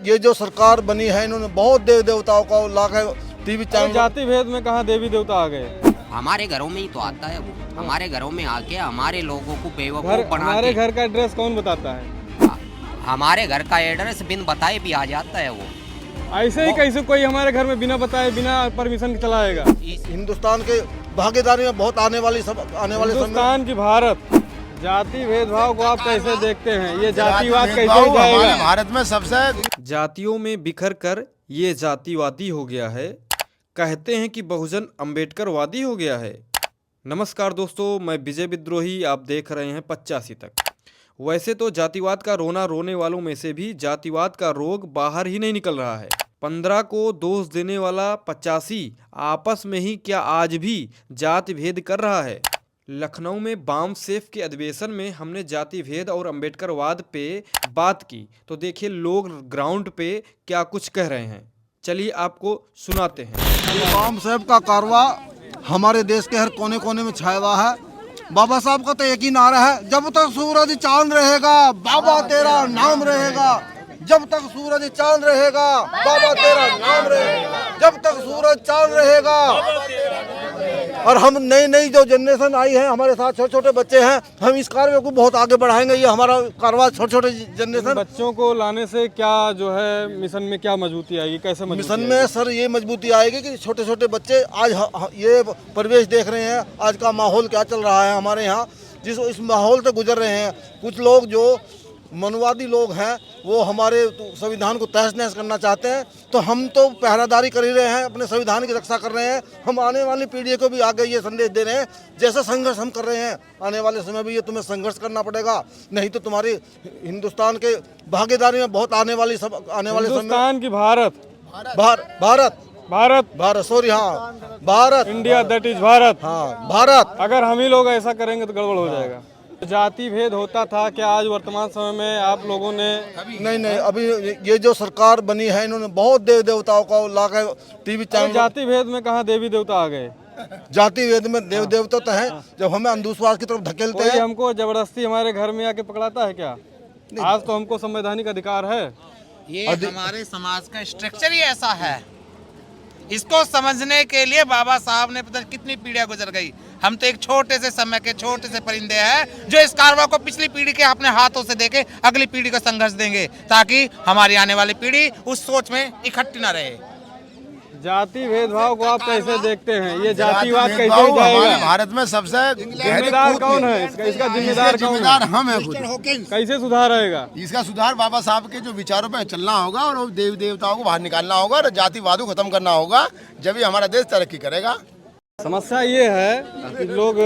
ये जो सरकार बनी है इन्होंने बहुत देवी देवताओं को लाके टीवी चैनल। जाति भेद में कहाँ देवी देवता आ गए? हमारे घरों में ही तो आता है वो। हमारे घरों में आके हमारे लोगों को बेवकूफ बना हमारे के घर का एड्रेस कौन बताता है? हमारे घर का एड्रेस बिन बताए भी आ जाता है वो। ऐसे ही कैसे कोई हमारे घर में बिना बताए बिना परमिशन के चला आएगा? हिंदुस्तान के भागीदारी में बहुत आने वाले समय हिंदुस्तान की भारत जाति भेदभाव को आप कैसे देखते हैं? ये जातिवाद कैसे जाएगा? भारत में सबसे जातियों में बिखर कर ये जातिवादी हो गया है। कहते हैं कि बहुजन अम्बेडकरवादी हो गया है। नमस्कार दोस्तों, मैं विजय विद्रोही, आप देख रहे हैं 85 तक। वैसे तो जातिवाद का रोना रोने वालों में से भी जातिवाद का रोग बाहर ही नहीं निकल रहा है। 15 को दोष देने वाला 85 आपस में ही क्या आज भी जाति भेद कर रहा है? लखनऊ में बाम सेफ के अधिवेशन में हमने जाति भेद और अम्बेडकरवाद पे बात की, तो देखिए लोग ग्राउंड पे क्या कुछ कह रहे हैं। चलिए आपको सुनाते हैं। बाम साहब का कारवा हमारे देश के हर कोने कोने में छाया हुआ है। बाबा साहब का तो एक ही नारा है, जब तक सूरज चांद रहेगा बाबा तेरा नाम रहेगा। जब तक सूरज चांद रहेगा बाबा तेरा नाम रहेगा। जब तक सूरज चांद रहेगा। और हम नई नई जो जनरेशन आई है, हमारे साथ छोटे छोटे बच्चे हैं, हम इस कार्य को बहुत आगे बढ़ाएंगे। ये हमारा कारवा छोटे छोटे जनरेशन। बच्चों को लाने से क्या जो है मिशन में क्या मजबूती आएगी? कैसे मिशन में सर ये मजबूती आएगी कि छोटे छोटे बच्चे आज ये परिवेश देख रहे हैं, आज का माहौल क्या चल रहा है हमारे यहाँ, इस माहौल से गुजर रहे हैं। कुछ लोग जो मनुवादी लोग हैं वो हमारे संविधान को तहस नहस करना चाहते हैं, तो हम तो पहरादारी कर ही रहे हैं, अपने संविधान की रक्षा कर रहे हैं। हम आने वाली पीढ़ी को भी आगे ये संदेश दे रहे हैं, जैसा संघर्ष हम कर रहे हैं आने वाले समय में ये तुम्हें संघर्ष करना पड़ेगा, नहीं तो तुम्हारी हिंदुस्तान के भागीदारी में बहुत आने वाले हिंदुस्तान की भारत भारत सॉरी हाँ Bharat India, that is Bharat. हाँ भारत। अगर हम ही लोग ऐसा करेंगे तो गड़बड़ हो जाएगा। जाति भेद होता था क्या आज वर्तमान समय में आप लोगों ने? नहीं, अभी ये जो सरकार बनी है इन्होंने बहुत देवी देवताओं को लाके टीवी चैनल। जाति भेद में कहाँ देवी देवता आ गए? जाति भेद में देव देवता तो है, जब हमें अंधविश्वास की तरफ धकेलते हैं। हमको जबरदस्ती हमारे घर में आके पकड़ाता है क्या? आज तो हमको संवैधानिक अधिकार है। ये हमारे समाज का स्ट्रक्चर ही ऐसा है। इसको समझने के लिए बाबा साहब ने पता कितनी पीढ़ियां गुजर गई। हम तो एक छोटे से समय के छोटे से परिंदे हैं जो इस कारवा को पिछली पीढ़ी के अपने हाथों से देके अगली पीढ़ी को संघर्ष देंगे, ताकि हमारी आने वाली पीढ़ी उस सोच में इकट्ठी न रहे। जाति भेदभाव को आप कैसे देखते हैं? ये जातिवाद कैसे जाएगा? भारत में सबसे जिम्मेदार कौन है इसका जिम्मेदार कौन है? हम है खुद। कैसे सुधार आएगा? इसका सुधार बाबा साहब के जो विचारों पे चलना होगा और देवी देवताओं को बाहर निकालना होगा और जातिवाद को खत्म करना होगा, जब ही हमारा देश तरक्की करेगा। समस्या ये है कि लोग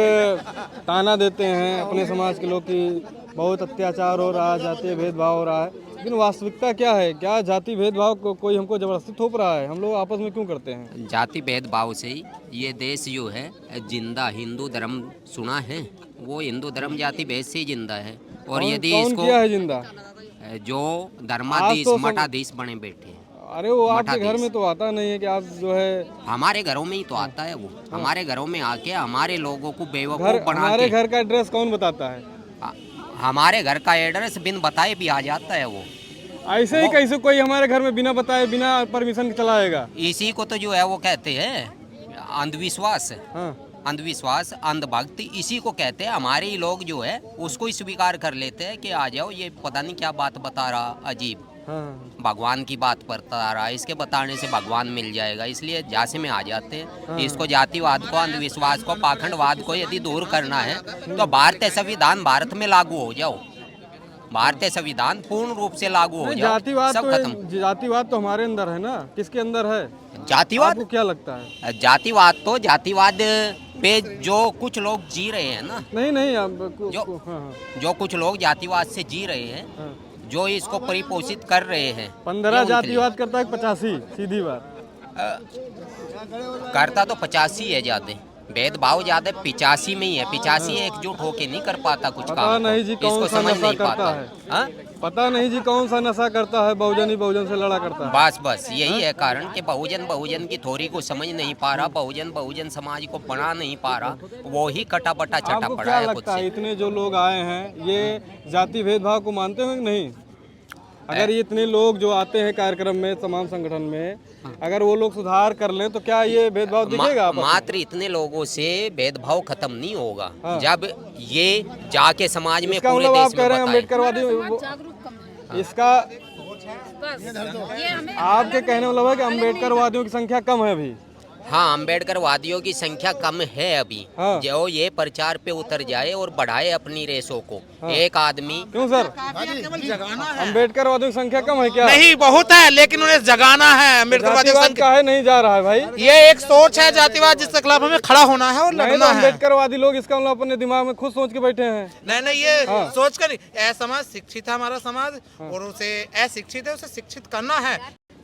ताना देते हैं अपने समाज के लोग कि बहुत अत्याचार हो रहा है, जातीय भेदभाव हो रहा है, लेकिन वास्तविकता क्या है? क्या जाति भेदभाव को कोई हमको जबरदस्ती थोप रहा है? हम लोग आपस में क्यों करते हैं? जाति भेदभाव से ही ये देश जो है जिंदा, हिंदू धर्म सुना है, वो हिंदू धर्म जाति भेद से ही जिंदा है। और यदि इसको किया है जिंदा? जो धर्माधीश मठाधीश बने बैठे हैं। अरे वो आपके घर में तो आता नहीं है कि आप जो है? हमारे घरों में ही तो आता है वो। हमारे घरों में आके हमारे लोगों को बेवकूफ बना के। हमारे घर का एड्रेस कौन बताता है? हमारे घर का एड्रेस बिन बताए भी आ जाता है वो। ऐसे ही कैसे कोई हमारे घर में बिना बताए बिना परमिशन के चला आएगा? इसी को तो जो है वो कहते हैं अंधविश्वास। अंधविश्वास, अंधभक्ति, इसी को कहते हैं। हमारे ही लोग जो है उसको ही स्वीकार कर लेते हैं कि आ जाओ, ये पता नहीं क्या बात बता रहा, अजीब भगवान की बात बता रहा है, इसके बताने से भगवान मिल जाएगा, इसलिए जासे में आ जाते हैं। इसको जातिवाद को, अंधविश्वास को, पाखंडवाद को यदि दूर करना है तो भारतीय संविधान भारत में लागू हो जाओ। भारतीय संविधान पूर्ण रूप से लागू हो जाओ, सब खत्म। जातिवाद तो हमारे अंदर है ना? किसके अंदर है जातिवाद? आपको क्या लगता है? जातिवाद पे जो कुछ लोग जी रहे हैं ना, नहीं जो कुछ लोग जातिवाद से जी रहे हैं, जो इसको परिपोषित कर रहे हैं। 15 जातिवाद करता है 85, सीधी बात। करता तो 85 है ज्यादा, भेदभाव ज्यादा 85 में ही है। 85 एकजुट होके नहीं कर पाता कुछ काम। पता नहीं जी कौन सा नशा करता है। पता नहीं जी कौन सा नशा करता है, बहुजन ही बहुजन से लड़ा करता है। बस यही है कारण कि बहुजन की थोड़ी को समझ नहीं पा रहा, बहुजन समाज को बना नहीं पा रहा, वो ही कटा चटा आपको पड़ा क्या है। लगता है इतने जो लोग आए हैं ये जाति भेदभाव को मानते हैं कि नहीं? अगर ये इतने लोग जो आते हैं कार्यक्रम में, तमाम संगठन में, अगर वो लोग सुधार कर लें तो क्या ये भेदभाव दिखेगा आपस में? मात्र इतने लोगों से भेदभाव खत्म नहीं होगा। हाँ। जब ये जाके समाज में इसका पूरे मतलब आप देश कह में रहे हैं बताएं। अम्बेडकरवादी, इसका आपके कहने मतलब है कि अम्बेडकरवादियों की संख्या कम है अभी। हाँ, अम्बेडकरवादियों की संख्या कम है अभी। हाँ। जो ये प्रचार पे उतर जाए और बढ़ाए अपनी रेसों को, एक आदमी क्यों सर, केवल जगाना है। अम्बेडकरवादियों की संख्या कम है क्या? नहीं, बहुत है, लेकिन उन्हें जगाना है। अम्बेडकरवादियों की जातिवाद संख्या, काहे नहीं जा रहा है भाई? ये एक सोच है जातिवाद जिसके खिलाफ हमें खड़ा होना है और नहीं तो लड़ना है। अम्बेडकरवादी लोग इसका मतलब अपने दिमाग में खुद सोच के बैठे हैं। नहीं, ये सोच कर नहीं। समाज शिक्षित है हमारा समाज, और उसे अशिक्षित है, उसे शिक्षित करना है।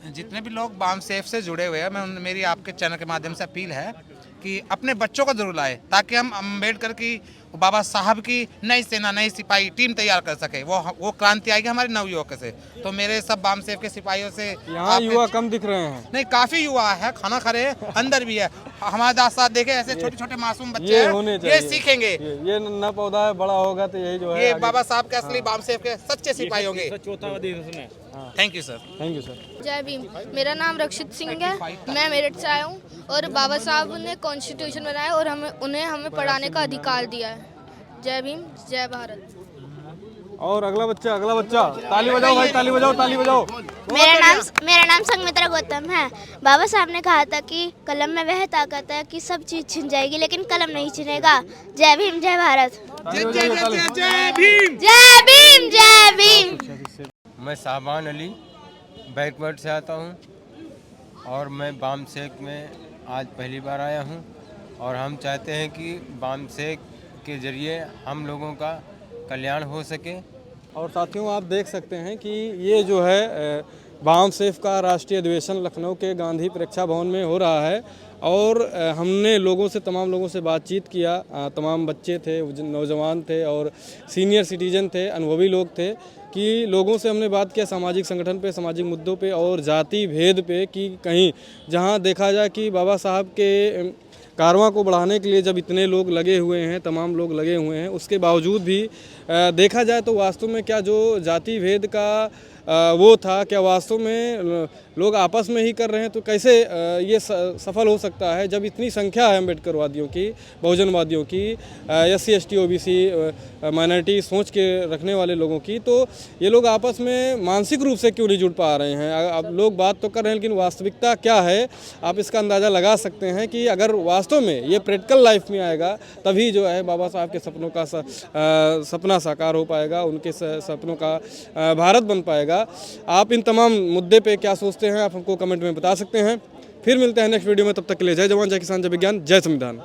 जितने भी लोग बाम सेफ से जुड़े हुए हैं, मेरी आपके चैनल के माध्यम से अपील है कि अपने बच्चों को जरूर लाए, ताकि हम अम्बेडकर की, बाबा साहब की नई सेना, नई सिपाही टीम तैयार कर सके। वो क्रांति आएगी हमारे नवयुवक से। तो मेरे सब बाम सेफ के सिपाहियों से यहाँ युवा कम दिख रहे हैं। नहीं, काफी युवा है, खाना खा रहे हैं, अंदर भी है। हमारे साथ देखे ऐसे छोटे छोटे मासूम बच्चे ये हैं, होने ये चाहिए। सीखेंगे। ये नन्हा पौधा है, बड़ा होगा तो यही जो है ये आगे- बाबा साहब के असली बाम सेफ के सच्चे सिपाही होंगे। Thank you sir. Thank you sir. जय भीम। मेरा नाम रक्षित सिंह है, मैं मेरठ से आया हूँ। और बाबा साहब ने कॉन्स्टिट्यूशन बनाया और हमें पढ़ाने का अधिकार दिया है। जय भीम, जय भारत। और अगला बच्चा, ताली बजाओ भाई, ताली बजाओ, ताली बजाओ। मेरा नाम संगमित्रा गौतम है। बाबा साहब ने कहा था कि कलम में वह ताकत है कि सब चीज छिन जाएगी लेकिन कलम नहीं छिनेगा। जय भीम, जय भारत। ताली बजाओ, ताली। जय भीम। जय भीम, जय भीम। मैं शाहबान अली बैकवर्ड से आता हूँ और मैं बाम सेक में आज पहली बार आया हूँ। और हम चाहते हैं कि बाम सेक के ज़रिए हम लोगों का कल्याण हो सके। और साथियों, आप देख सकते हैं कि ये जो है बाम सेफ का राष्ट्रीय अधिवेशन लखनऊ के गांधी परीक्षा भवन में हो रहा है। और हमने लोगों से, तमाम लोगों से बातचीत किया। तमाम बच्चे थे, नौजवान थे और सीनियर सिटीजन थे, अनुभवी लोग थे, कि लोगों से हमने बात किया सामाजिक संगठन पे, सामाजिक मुद्दों पे और जाति भेद पे, कि कहीं जहां देखा जाए कि बाबा साहब के कारवां को बढ़ाने के लिए जब इतने लोग लगे हुए हैं, तमाम लोग लगे हुए हैं, उसके बावजूद भी देखा जाए तो वास्तव में क्या जो जाति भेद का वो था, क्या वास्तव में लोग आपस में ही कर रहे हैं? तो कैसे ये सफल हो सकता है जब इतनी संख्या है अम्बेडकरवादियों की, बहुजनवादियों की, SC ST OBC माइनॉरिटी सोच के रखने वाले लोगों की? तो ये लोग आपस में मानसिक रूप से क्यों नहीं जुड़ पा रहे हैं? अब लोग बात तो कर रहे हैं, लेकिन वास्तविकता क्या है आप इसका अंदाज़ा लगा सकते हैं कि अगर वास्तव में ये प्रैक्टिकल लाइफ में आएगा तभी जो है बाबा साहब के सपनों का सपना साकार हो पाएगा, उनके सपनों का भारत बन पाएगा। आप इन तमाम मुद्दे पे क्या सोचते हैं, आप हमको कमेंट में बता सकते हैं। फिर मिलते हैं नेक्स्ट वीडियो में, तब तक के लिए जय जवान, जय किसान, जय विज्ञान, जय संविधान।